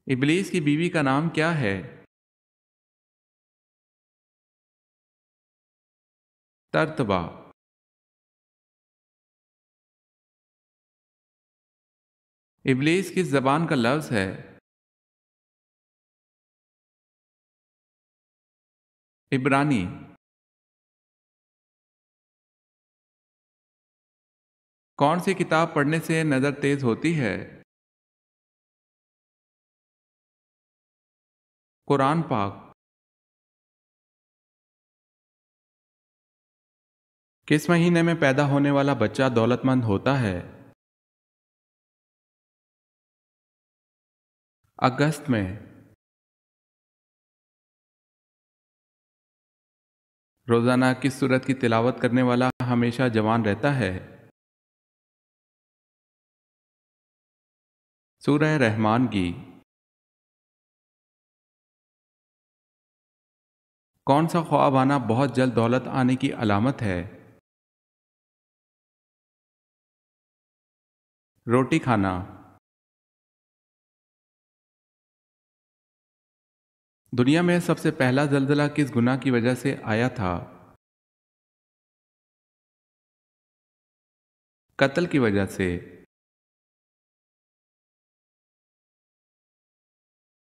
इब्लीस की बीवी का नाम क्या है? तर्तबा। इब्लीस किस ज़बान का लफ्ज़ है? इब्रानी। कौन सी किताब पढ़ने से नज़र तेज़ होती है? कुरान पाक। किस महीने में पैदा होने वाला बच्चा दौलतमंद होता है? अगस्त में। रोज़ाना किस सूरत की तिलावत करने वाला हमेशा जवान रहता है? सूरह रहमान की। कौन सा ख्वाब आना बहुत जल्द दौलत आने की अलामत है? रोटी खाना। दुनिया में सबसे पहला ज़लज़ला किस गुनाह की वजह से आया था? कत्ल की वजह से।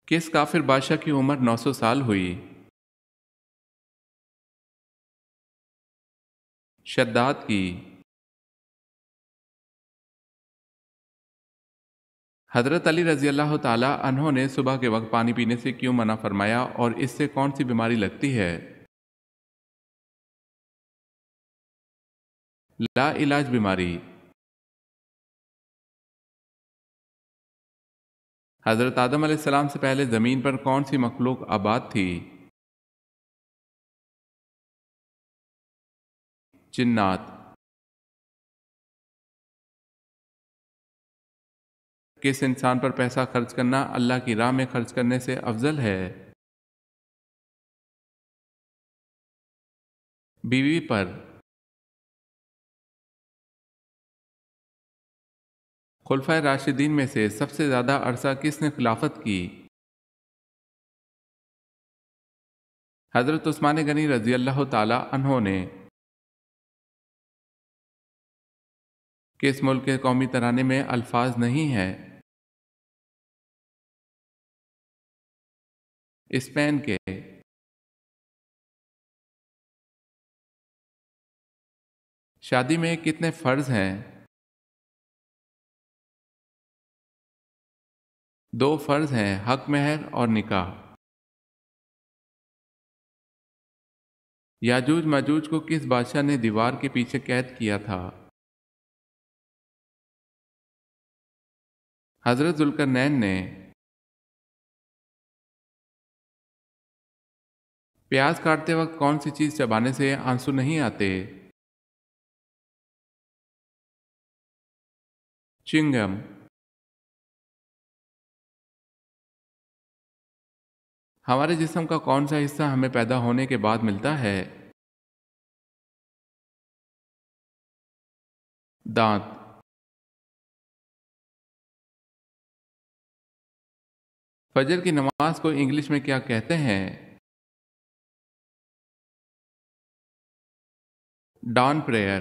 किस काफिर बादशाह की उम्र 900 साल हुई? शद्दाद की। हज़रत अली रज़ी अल्लाह ताला अन्हो ने सुबह के वक्त पानी पीने से क्यों मना फरमाया और इससे कौन सी बीमारी लगती है? ला इलाज बीमारी। हज़रत आदम अलैहिस्सलाम से पहले ज़मीन पर कौन सी मखलूक आबाद थी? जिन्नात। किस इंसान पर पैसा खर्च करना अल्लाह की राह में खर्च करने से अफजल है? बीवी पर। खुलफाए राशिदीन में से सबसे ज़्यादा अरसा किसने खिलाफत की? हज़रत उस्मान गनी रज़ी अल्लाह ताला अन्हो ने। किस मुल्क के कौमी तराने में अल्फाज नहीं है? स्पेन के। शादी में कितने फ़र्ज़ हैं? 2 फ़र्ज़ हैं, हक महर और निकाह। याजूज माजूज को किस बादशाह ने दीवार के पीछे कैद किया था? हज़रत जुल्करनैन ने। प्याज काटते वक्त कौन सी चीज़ चबाने से आंसू नहीं आते? चिंगम। हमारे जिस्म का कौन सा हिस्सा हमें पैदा होने के बाद मिलता है? दांत। फजर की नमाज को इंग्लिश में क्या कहते हैं? Dawn prayer.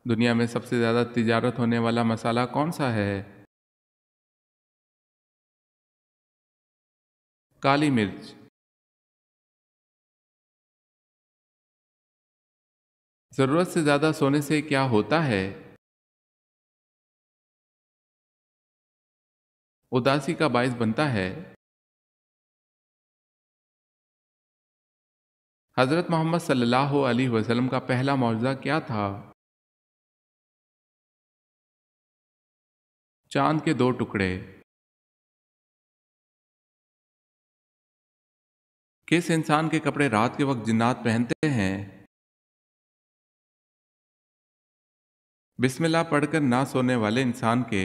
दुनिया में सबसे ज़्यादा तिजारत होने वाला मसाला कौन सा है? काली मिर्च। ज़रूरत से ज़्यादा सोने से क्या होता है? उदासी का बायस बनता है। हज़रत मोहम्मद सल्लल्लाहु अलैहि वसल्लम का पहला मौजज़ा क्या था? चांद के 2 टुकड़े। किस इंसान के कपड़े रात के वक्त जिन्नात पहनते हैं? बिस्मिल्लाह पढ़कर ना सोने वाले इंसान के।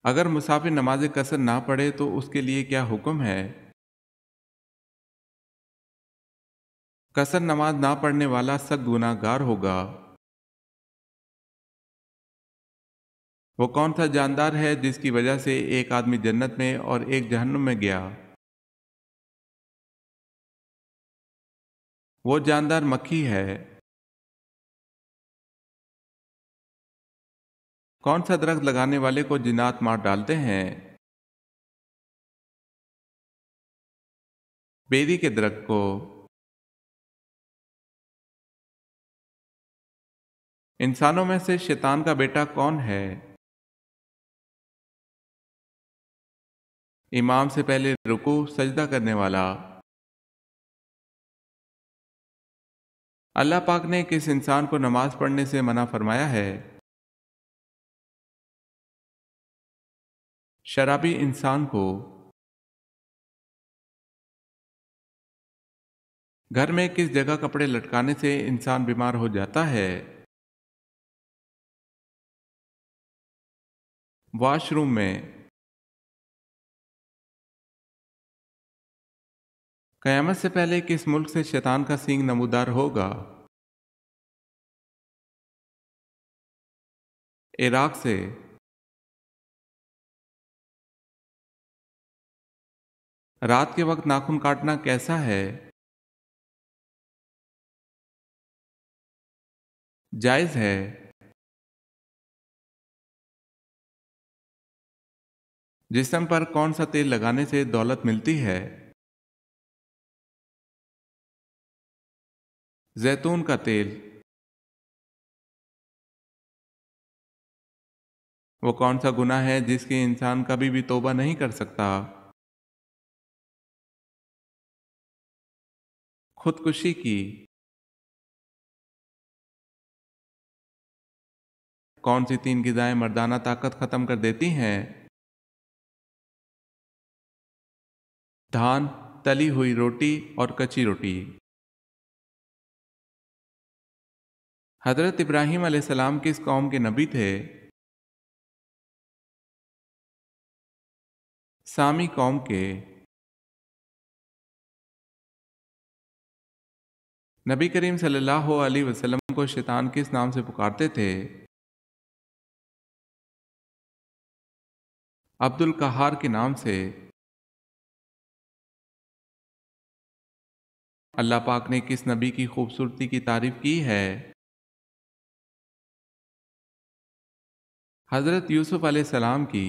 अगर मुसाफिर नमाज कसर ना पढ़े तो उसके लिए क्या हुक्म है? कसर नमाज ना पढ़ने वाला सख्त गुनाहगार होगा। वो कौन सा जानदार है जिसकी वजह से एक आदमी जन्नत में और एक जहन्नुम में गया? वो जानदार मक्खी है। कौन सा दरख्त लगाने वाले को जिन्नात मार डालते हैं? बेरी के दरख्त को। इंसानों में से शैतान का बेटा कौन है? इमाम से पहले रुकू सजदा करने वाला। अल्लाह पाक ने किस इंसान को नमाज पढ़ने से मना फरमाया है? शराबी इंसान को। घर में किस जगह कपड़े लटकाने से इंसान बीमार हो जाता है? वॉशरूम में। क़यामत से पहले किस मुल्क से शैतान का सींग नमूदार होगा? इराक से। रात के वक्त नाखून काटना कैसा है? जायज़ है। जिस्म पर कौन सा तेल लगाने से दौलत मिलती है? जैतून का तेल। वो कौन सा गुनाह है जिसकी इंसान कभी भी तौबा नहीं कर सकता? खुदकुशी की। कौन सी तीन ग़िज़ाएं मर्दाना ताकत ख़त्म कर देती हैं? धान, तली हुई रोटी और कच्ची रोटी। हज़रत इब्राहीम अलैहिस्सलाम किस कौम के नबी थे? सामी कौम के। नबी करीम सल्लल्लाहु अलैहि वसल्लम को शैतान किस नाम से पुकारते थे? अब्दुल कहार के नाम से। अल्लाह पाक ने किस नबी की खूबसूरती की तारीफ की है? हज़रत यूसुफ अलैहिस्सलाम की।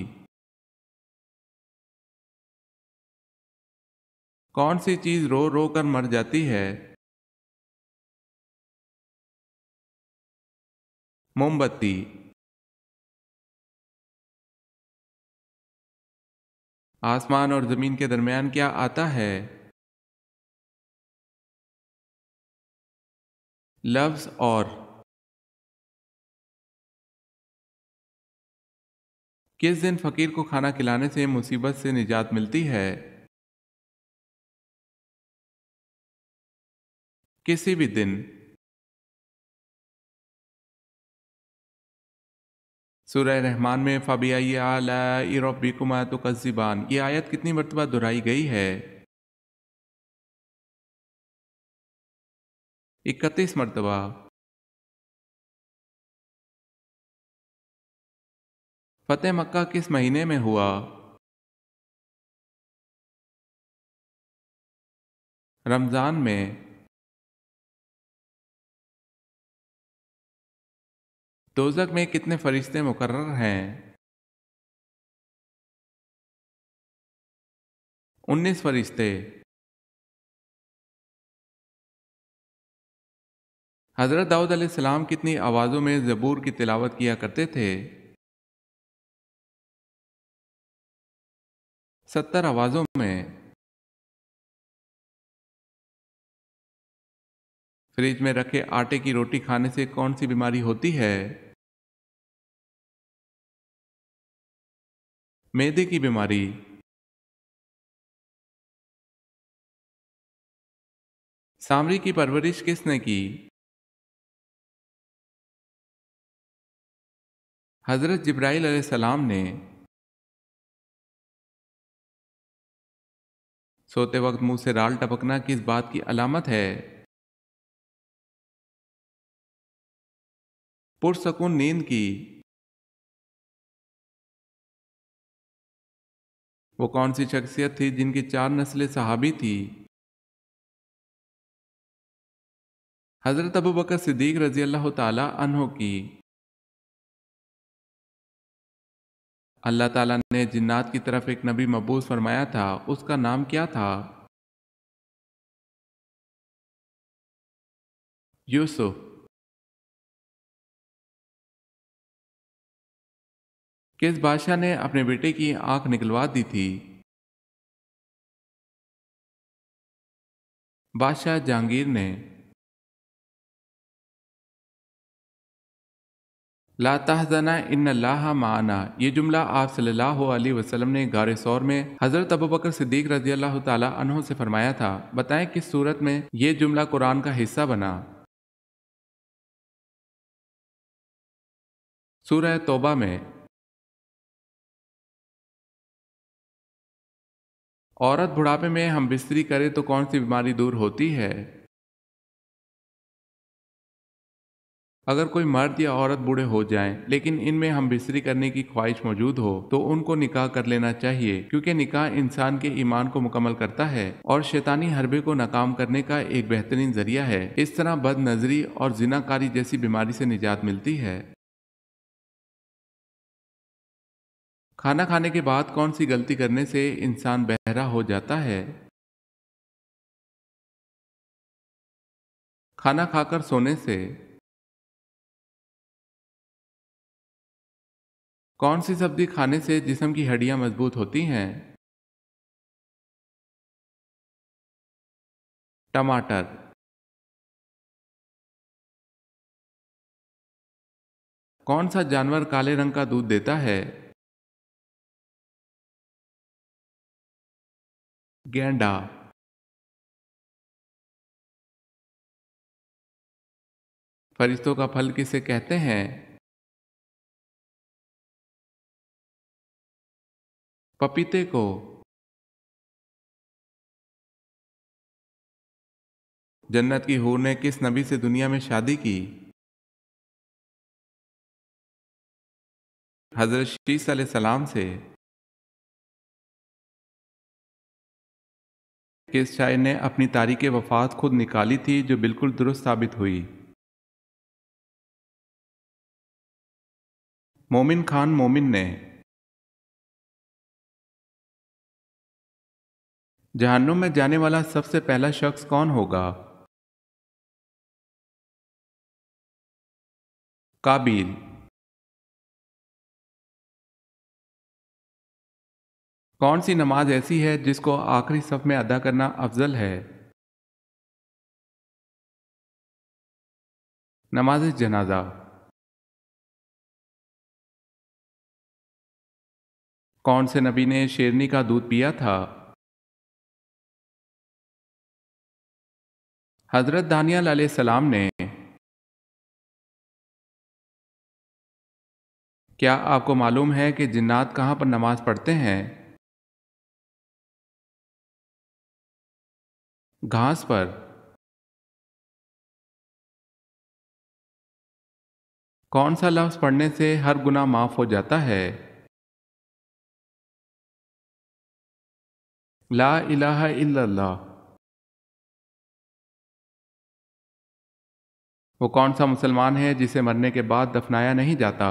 कौन सी चीज़ रो रो कर मर जाती है? मोमबत्ती। आसमान और ज़मीन के दरमियान क्या आता है? लफ्ज़ और। किस दिन फ़कीर को खाना खिलाने से मुसीबत से निजात मिलती है? किसी भी दिन। सूरह रहमान में फ़बिअय्यि आलाइ रब्बिकुमा तुकज़्ज़िबान, ये आयत कितनी मरतबा दोहराई गई है? 31 मरतबा। फ़तेह मक्का किस महीने में हुआ? रमज़ान में। दोज़ख में कितने फरिश्ते मुकर्रर हैं? 19 फरिश्ते। हज़रत दाऊद अलैहिस्सलाम कितनी आवाज़ों में ज़बूर की तिलावत किया करते थे? 70 आवाज़ों में। फ्रिज में रखे आटे की रोटी खाने से कौन सी बीमारी होती है? मैदे की बीमारी। सामरी की परवरिश किसने की? हज़रत जिब्राइल अलैहिस्सलाम ने। सोते वक्त मुंह से राल टपकना किस बात की अलामत है? पुरसकून नींद की। वो कौन सी शख्सियत थी जिनकी 4 नस्लें सहाबी थी? हज़रत अबू बकर सिद्दीक रज़ी अल्लाह ताला अन्हो की। अल्लाह ताला ने जिन्नात की तरफ एक नबी मबूस फरमाया था, उसका नाम क्या था? यूसुफ। किस बादशाह ने अपने बेटे की आंख निकलवा दी थी? बादशाह जहांगीर ने। ला तहज़ना इन्नल्लाह माना, ये जुमला आप सल्लल्लाहु अलैहि वसल्लम ने गारे सौर में हज़रत अबू बकर सिद्दीक रज़ी अल्लाह ताला अन्हो से फरमाया था। बताएं किस सूरत में ये जुमला कुरान का हिस्सा बना? सूरह तौबा में। औरत बुढ़ापे में हम बिस्तरी करे तो कौन सी बीमारी दूर होती है? अगर कोई मर्द या औरत बूढ़े हो जाएं, लेकिन इनमें हम बिस्तरी करने की ख्वाहिश मौजूद हो तो उनको निकाह कर लेना चाहिए, क्योंकि निकाह इंसान के ईमान को मुकम्मल करता है और शैतानी हरबे को नाकाम करने का एक बेहतरीन जरिया है। इस तरह बद नजरी और जिनाकारी जैसी बीमारी से निजात मिलती है। खाना खाने के बाद कौन सी गलती करने से इंसान बहरा हो जाता है? खाना खाकर सोने से। कौन सी सब्जी खाने से जिस्म की हड्डियां मजबूत होती हैं? टमाटर। कौन सा जानवर काले रंग का दूध देता है? गैंडा। फरिश्तों का फल किसे कहते हैं? पपीते को। जन्नत की हूर ने किस नबी से दुनिया में शादी की? हजरत शीस अलैहिस्सलाम से। किस शायर ने अपनी तारीख वफात खुद निकाली थी जो बिल्कुल दुरुस्त साबित हुई? मोमिन खान मोमिन ने। जहन्नुम में जाने वाला सबसे पहला शख्स कौन होगा? काबिल। कौन सी नमाज ऐसी है जिसको आखिरी सफ में अदा करना अफजल है? नमाज जनाजा। कौन से नबी ने शेरनी का दूध पिया था? हजरत दानियल अलैहिस्सलाम ने। क्या आपको मालूम है कि जिन्नात कहाँ पर नमाज पढ़ते हैं? घास पर। कौन सा लफ्ज़ पढ़ने से हर गुनाह माफ हो जाता है? ला इलाहा इल्लल्लाह। वो कौन सा मुसलमान है जिसे मरने के बाद दफनाया नहीं जाता?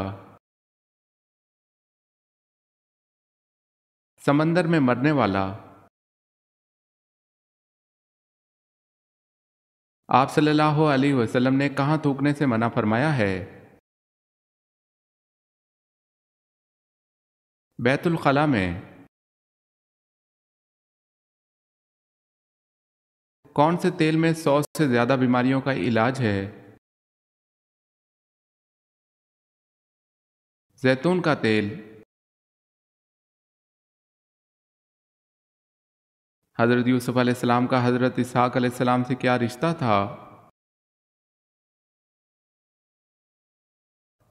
समंदर में मरने वाला। आप सल्लल्लाहु अलैहि वसल्लम ने कहाँ थूकने से मना फरमाया है? बैतुल खला में। कौन से तेल में 100 से ज़्यादा बीमारियों का इलाज है? जैतून का तेल। हज़रत यूसुफ अलैहिस्सलाम का हज़रत इसहाक अलैहिस्सलाम से क्या रिश्ता था?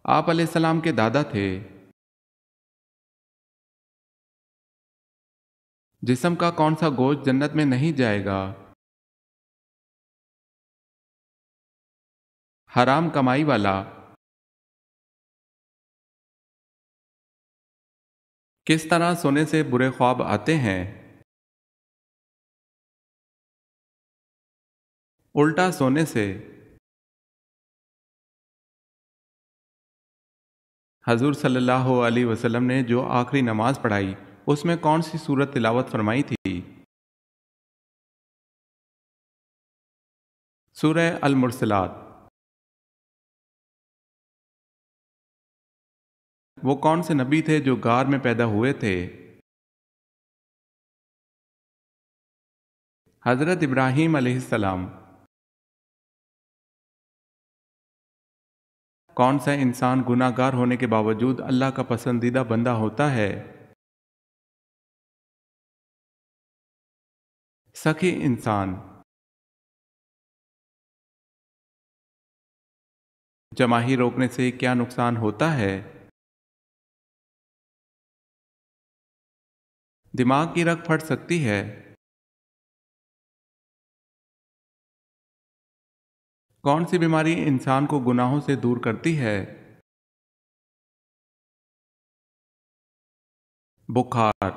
आप अलैहिस्सलाम के दादा थे। जिस्म का कौन सा गोश्त जन्नत में नहीं जाएगा? हराम कमाई वाला। किस तरह सोने से बुरे ख्वाब आते हैं? उल्टा सोने से। हजूर सल्लल्लाहु अलैहि वसल्लम ने जो आखिरी नमाज पढ़ाई उसमें कौन सी सूरत तिलावत फरमाई थी? सूरह अल मुरसलात। वो कौन से नबी थे जो गार में पैदा हुए थे? हजरत इब्राहीम अलैहिस्सलाम। कौन सा इंसान गुनाहगार होने के बावजूद अल्लाह का पसंदीदा बंदा होता है? सखी इंसान। जमाही रोकने से क्या नुकसान होता है? दिमाग की रग फट सकती है। कौन सी बीमारी इंसान को गुनाहों से दूर करती है? बुखार।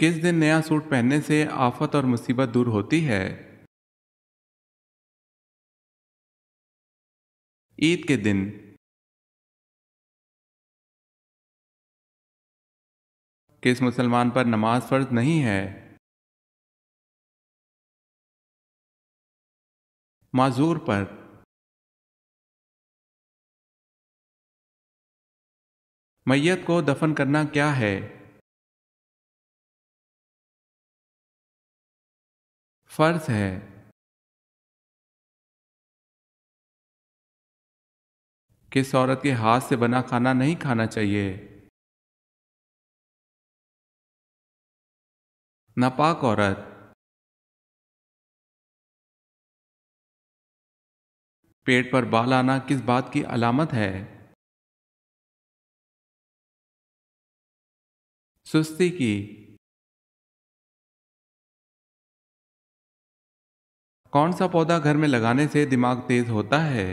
किस दिन नया सूट पहनने से आफत और मुसीबत दूर होती है? ईद के दिन। किस मुसलमान पर नमाज फर्ज नहीं है? माजूर पर। मैयत को दफन करना क्या है? फर्ज है। किस औरत के हाथ से बना खाना नहीं खाना चाहिए? नापाक औरत। पेट पर बाल आना किस बात की अलामत है? सुस्ती की। कौन सा पौधा घर में लगाने से दिमाग तेज होता है?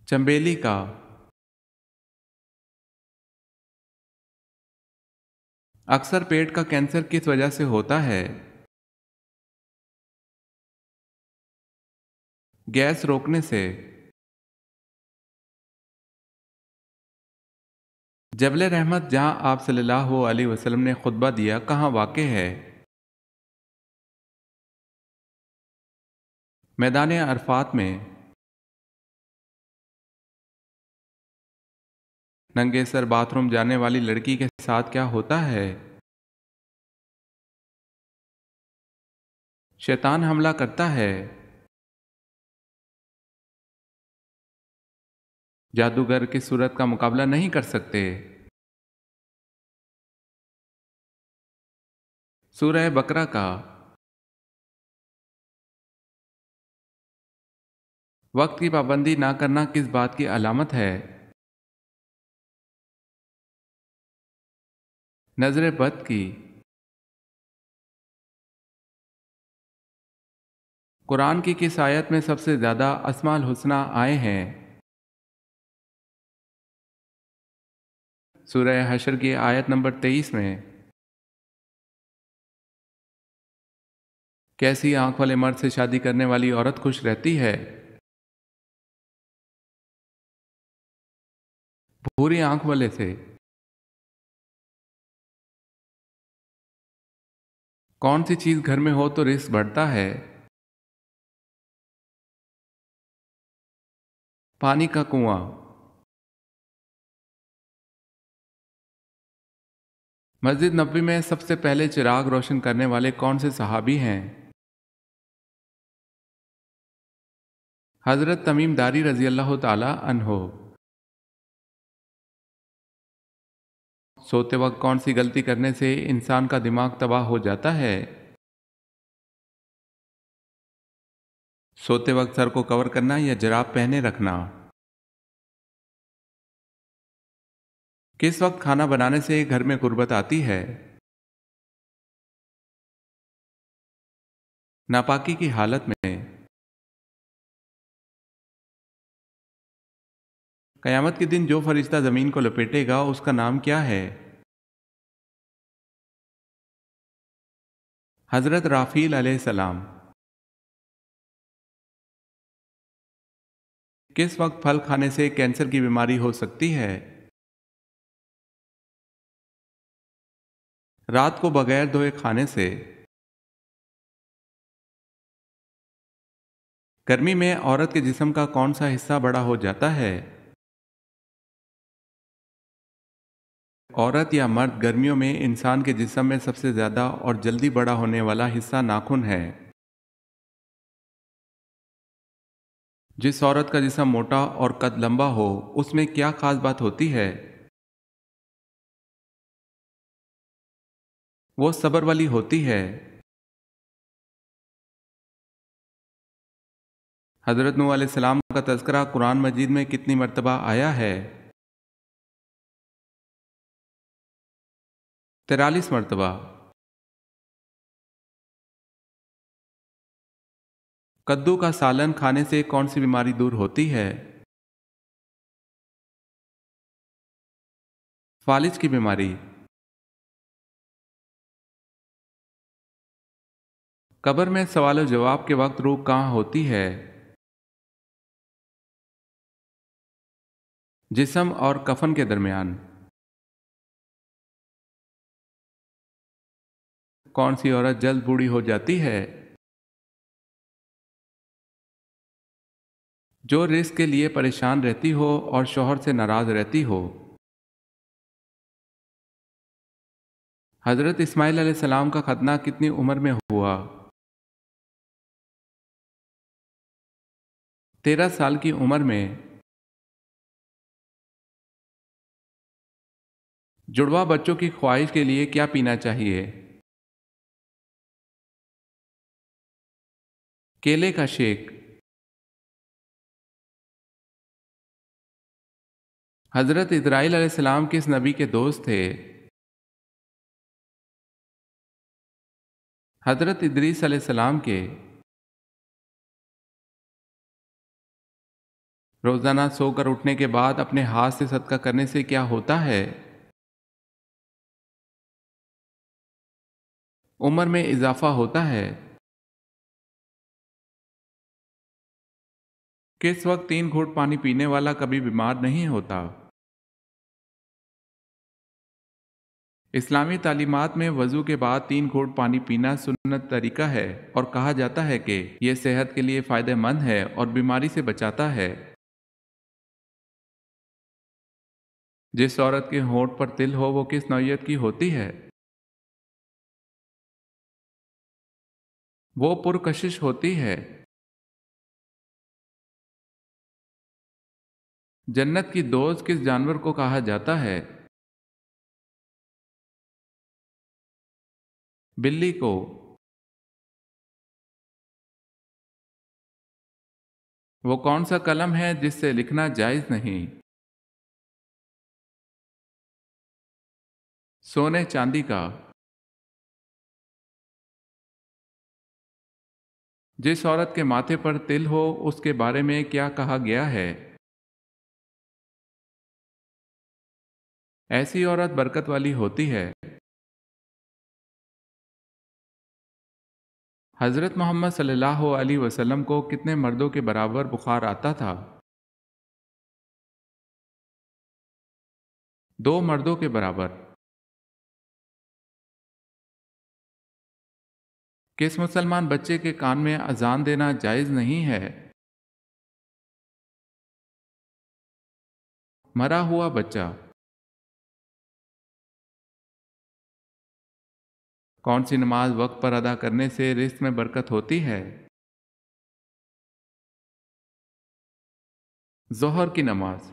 चंबेली का। अक्सर पेट का कैंसर किस वजह से होता है? गैस रोकने से। जबल रहमत जहां आप सल्लल्लाहु अलैहि वसल्लम ने खुतबा दिया कहाँ वाक़ है? मैदान अरफात में। नंगे सर बाथरूम जाने वाली लड़की के साथ क्या होता है? शैतान हमला करता है। जादूगर की सूरत का मुकाबला नहीं कर सकते। सूरह बकरा का। वक्त की पाबंदी ना करना किस बात की अलामत है? नजर बद की। कुरान की किस आयत में सबसे ज्यादा अस्माउल हुस्ना आए हैं? सूरह हशर की आयत नंबर 23 में। कैसी आंख वाले मर्द से शादी करने वाली औरत खुश रहती है? भूरी आंख वाले से। कौन सी चीज घर में हो तो रिस्क बढ़ता है? पानी का कुआं। मस्जिद नबी में सबसे पहले चिराग रोशन करने वाले कौन से सहाबी हैं? हजरत तमीम दारी रजी अल्लाह ताला अन्हो। सोते वक्त कौन सी गलती करने से इंसान का दिमाग तबाह हो जाता है? सोते वक्त सर को कवर करना या जराब पहने रखना। किस वक्त खाना बनाने से घर में गुर्बत आती है? नापाकी की हालत में। कयामत के दिन जो फरिश्ता ज़मीन को लपेटेगा उसका नाम क्या है? हज़रत राफ़ील अलैहिस्सलाम। किस वक्त फल खाने से कैंसर की बीमारी हो सकती है? रात को बगैर धोए खाने से। गर्मी में औरत के जिस्म का कौन सा हिस्सा बड़ा हो जाता है? औरत या मर्द गर्मियों में इंसान के जिस्म में सबसे ज़्यादा और जल्दी बड़ा होने वाला हिस्सा नाखून है। जिस औरत का जिस्म मोटा और कद लंबा हो उसमें क्या खास बात होती है? वो सब्र वाली होती है। हज़रत नूह अलैहिस्सलाम का तज़किरा कुरान मजीद में कितनी मर्तबा आया है? 43 मर्तबा। कद्दू का सालन खाने से कौन सी बीमारी दूर होती है? फालिज की बीमारी। कब्र में सवाल जवाब के वक्त रूह कहाँ होती है? जिस्म और कफन के दरमियान। कौन सी औरत जल्द बूढ़ी हो जाती है? जो रिस्क के लिए परेशान रहती हो और शौहर से नाराज रहती हो। हज़रत इस्माइल अलैहिस्सलाम का खतना कितनी उम्र में हुआ? 13 साल की उम्र में। जुड़वा बच्चों की ख्वाहिश के लिए क्या पीना चाहिए? केले का शेक। हज़रत इस्राईल अलैहिस्सलाम किस नबी के दोस्त थे? हज़रत इदरीस अलैहिस्सलाम के। रोज़ाना सोकर उठने के बाद अपने हाथ से सदका करने से क्या होता है? उम्र में इजाफा होता है। किस वक्त 3 घूंट पानी पीने वाला कभी बीमार नहीं होता? इस्लामी तालीमात में वज़ू के बाद 3 घूंट पानी पीना सुन्नत तरीका है और कहा जाता है कि यह सेहत के लिए फ़ायदेमंद है और बीमारी से बचाता है। जिस औरत के होंठ पर तिल हो वो किस नौइयत की होती है? वो पुरकशिश होती है। जन्नत की दोस्त किस जानवर को कहा जाता है? बिल्ली को। वो कौन सा कलम है जिससे लिखना जायज़ नहीं? सोने चांदी का। जिस औरत के माथे पर तिल हो उसके बारे में क्या कहा गया है? ऐसी औरत बरकत वाली होती है। हज़रत मोहम्मद सल्लल्लाहु अलैहि वसल्लम को कितने मर्दों के बराबर बुखार आता था? 2 मर्दों के बराबर। किस मुसलमान बच्चे के कान में अजान देना जायज़ नहीं है? मरा हुआ बच्चा। कौन सी नमाज वक्त पर अदा करने से रिज़्क में बरकत होती है? ज़ोहर की नमाज।